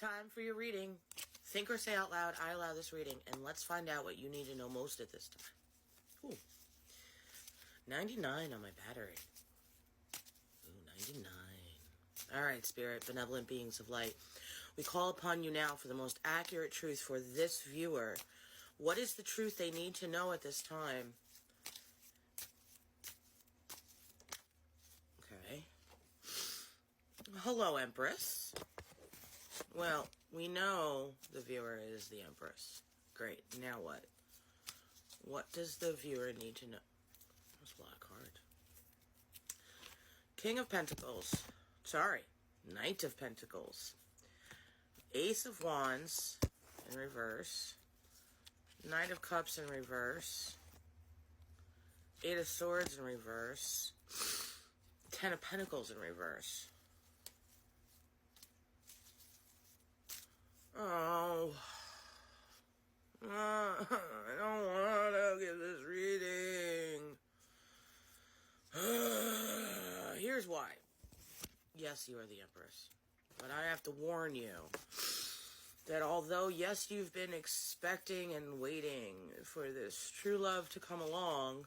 time for your reading. Think or say out loud, I allow this reading, and let's find out what you need to know most at this time. Ooh. 99 on my battery. Ooh, 99. All right, Spirit, benevolent beings of light. We call upon you now for the most accurate truth for this viewer. What is the truth they need to know at this time? Okay. Hello, Empress. Well, we know the viewer is the Empress. Great. Now what? What does the viewer need to know? That's a black card. King of Pentacles. Sorry. Knight of Pentacles. Ace of Wands in reverse. Knight of Cups in reverse. Eight of Swords in reverse. Ten of Pentacles in reverse. Oh, I don't want to give this reading. Here's why. Yes, you are the Empress. But I have to warn you that although, yes, you've been expecting and waiting for this true love to come along,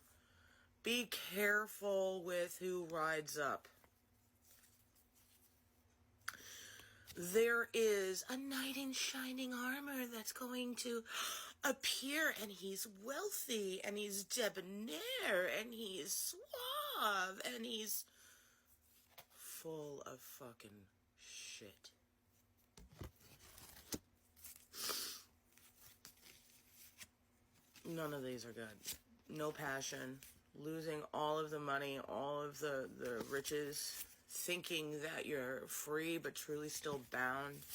be careful with who rides up. There is a knight in shining armor that's going to appear, and he's wealthy, and he's debonair, and he's suave, and he's full of fucking shit. None of these are good. No passion. Losing all of the money, all of the riches. Thinking that you're free but truly still bound.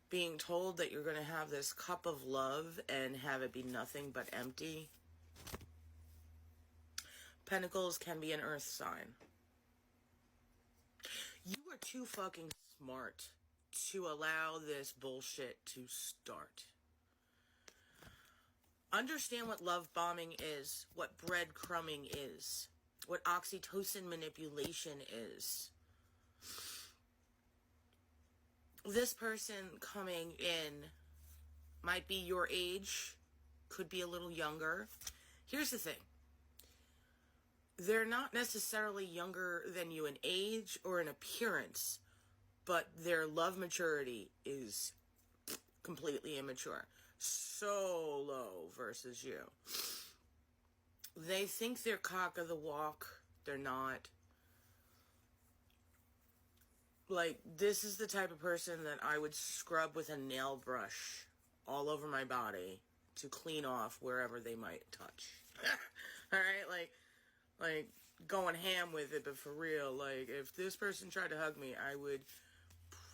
Being told that you're going to have this cup of love and have it be nothing but empty. Pentacles can be an earth sign. You are too fucking smart to allow this bullshit to start. Understand what love bombing is, what breadcrumbing is, what oxytocin manipulation is. This person coming in might be your age, could be a little younger. Here's the thing. They're not necessarily younger than you in age or in appearance, but their love maturity is completely immature. So low versus you. They think they're cock of the walk. They're not. Like, this is the type of person that I would scrub with a nail brush all over my body to clean off wherever they might touch. Alright, like going ham with it, but for real, like, if this person tried to hug me, I would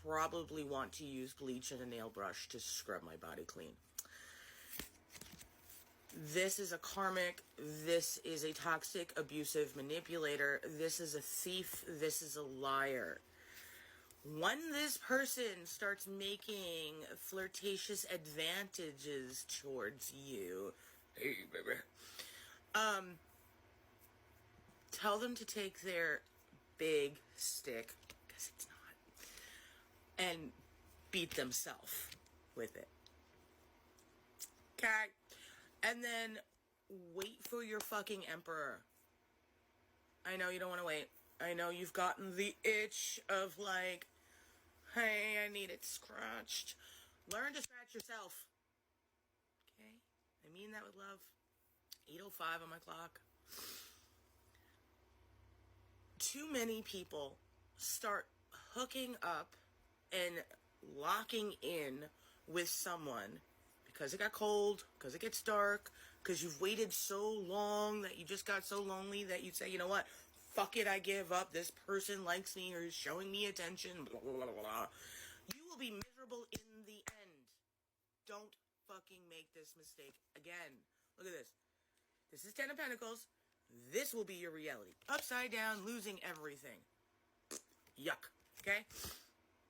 probably want to use bleach and a nail brush to scrub my body clean. This is a karmic, this is a toxic, abusive manipulator, this is a thief, this is a liar. When this person starts making flirtatious advantages towards you, hey baby, tell them to take their big stick, because it's not, and beat themselves with it. Okay? And then wait for your fucking emperor. I know you don't want to wait. I know you've gotten the itch of like, hey, I need it scratched. Learn to scratch yourself. Okay? I mean that with love. 8:05 on my clock. Too many people start hooking up and locking in with someone because it got cold, because it gets dark, because you've waited so long that you just got so lonely that you say, you know what, fuck it, I give up, this person likes me or is showing me attention, blah, blah, blah, blah. You will be miserable in the end. Don't fucking make this mistake again. Look at this. This is Ten of Pentacles. This will be your reality. Upside down, losing everything. Yuck. Okay?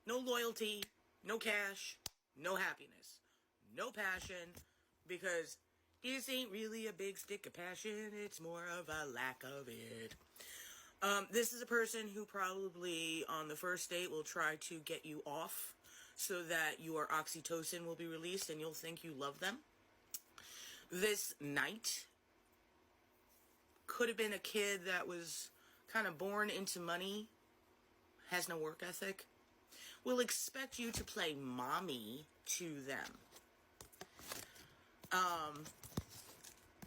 No loyalty, no cash, no happiness. No passion, because this ain't really a big stick of passion, it's more of a lack of it. This is a person who probably on the first date will try to get you off, so that your oxytocin will be released and you'll think you love them. This knight could have been a kid that was kind of born into money, has no work ethic, will expect you to play mommy to them.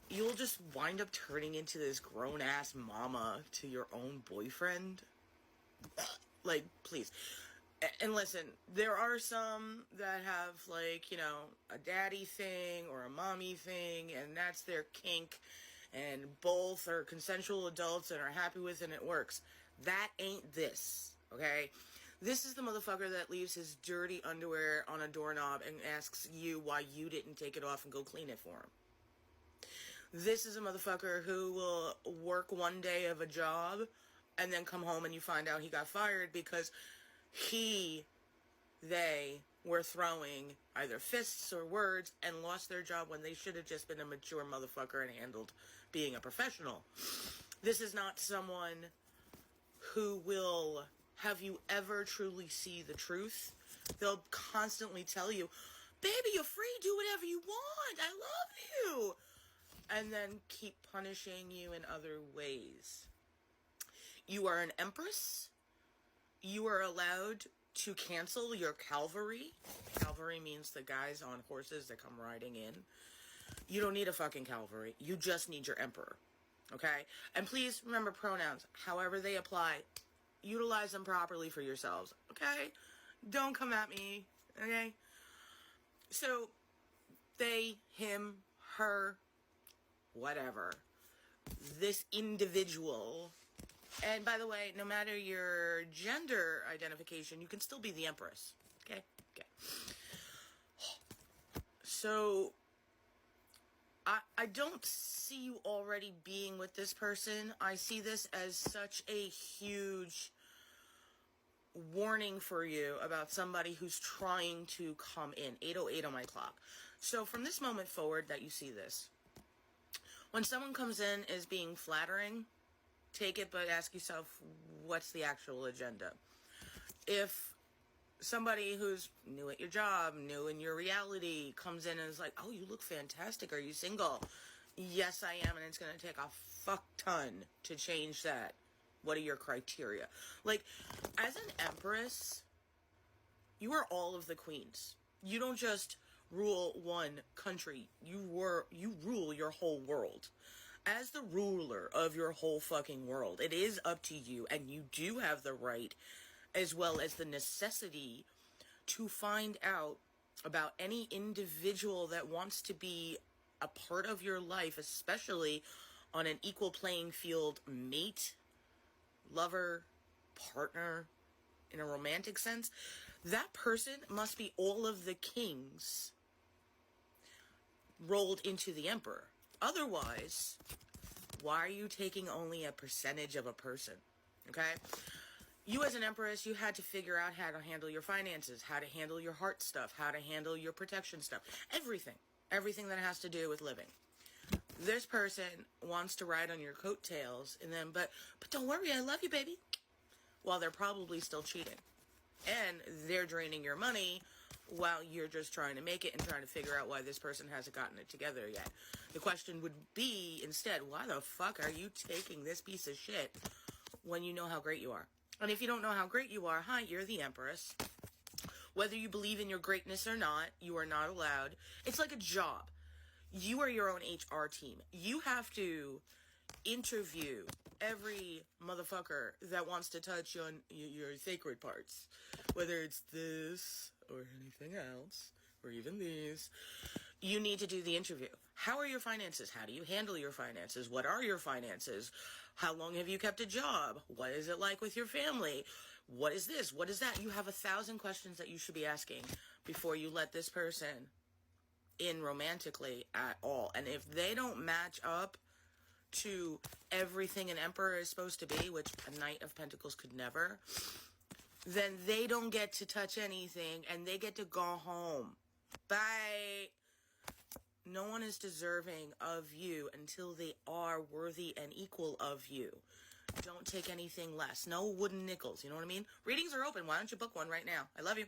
You'll just wind up turning into this grown-ass mama to your own boyfriend. Like, please. And listen, there are some that have, like, you know, a daddy thing or a mommy thing, and that's their kink, and both are consensual adults and are happy with it and it works. That ain't this, okay? This is the motherfucker that leaves his dirty underwear on a doorknob and asks you why you didn't take it off and go clean it for him. This is a motherfucker who will work one day of a job and then come home and you find out he got fired because they were throwing either fists or words and lost their job when they should have just been a mature motherfucker and handled being a professional. This is not someone who will have you ever truly see the truth. They'll constantly tell you, baby, you're free, do whatever you want, I love you. And then keep punishing you in other ways. You are an empress. You are allowed to cancel your cavalry. Cavalry means the guys on horses that come riding in. You don't need a fucking cavalry. You just need your emperor. Okay? And please remember pronouns. However they apply, utilize them properly for yourselves. Okay? Don't come at me. Okay? So, they, him, her, whatever. This individual. And by the way, no matter your gender identification, you can still be the empress. Okay? Okay. So, I don't see you already being with this person. I see this as such a huge warning for you about somebody who's trying to come in. 8:08 on my clock. So, from this moment forward that you see this, when someone comes in as being flattering, take it, but ask yourself, what's the actual agenda? If somebody who's new at your job, new in your reality, comes in and is like, oh, you look fantastic, are you single? Yes, I am, and it's going to take a fuck ton to change that. What are your criteria? Like, as an empress, you are all of the queens. You don't just rule one country. You rule your whole world. As the ruler of your whole fucking world, it is up to you, and you do have the right, as well as the necessity, to find out about any individual that wants to be a part of your life, especially on an equal playing field, mate, lover, partner, in a romantic sense. That person must be all of the kings rolled into the emperor. Otherwise, why are you taking only a percentage of a person? Okay? You as an empress, you had to figure out how to handle your finances, how to handle your heart stuff, how to handle your protection stuff. Everything. Everything that has to do with living. This person wants to ride on your coattails, and then, but don't worry, I love you, baby. While they're probably still cheating. And they're draining your money while you're just trying to make it and trying to figure out why this person hasn't gotten it together yet. The question would be, instead, why the fuck are you taking this piece of shit when you know how great you are? And if you don't know how great you are, hi, you're the empress. Whether you believe in your greatness or not, you are not allowed. It's like a job. You are your own HR team. You have to interview every motherfucker that wants to touch on your sacred parts. Whether it's this or anything else, or even these. You need to do the interview. How are your finances? How do you handle your finances? What are your finances? How long have you kept a job? What is it like with your family? What is this? What is that? You have 1,000 questions that you should be asking before you let this person in romantically at all. And if they don't match up to everything an emperor is supposed to be, which a Knight of Pentacles could never, then they don't get to touch anything and they get to go home. Bye. No one is deserving of you until they are worthy and equal of you. Don't take anything less. No wooden nickels, you know what I mean? Readings are open. Why don't you book one right now? I love you.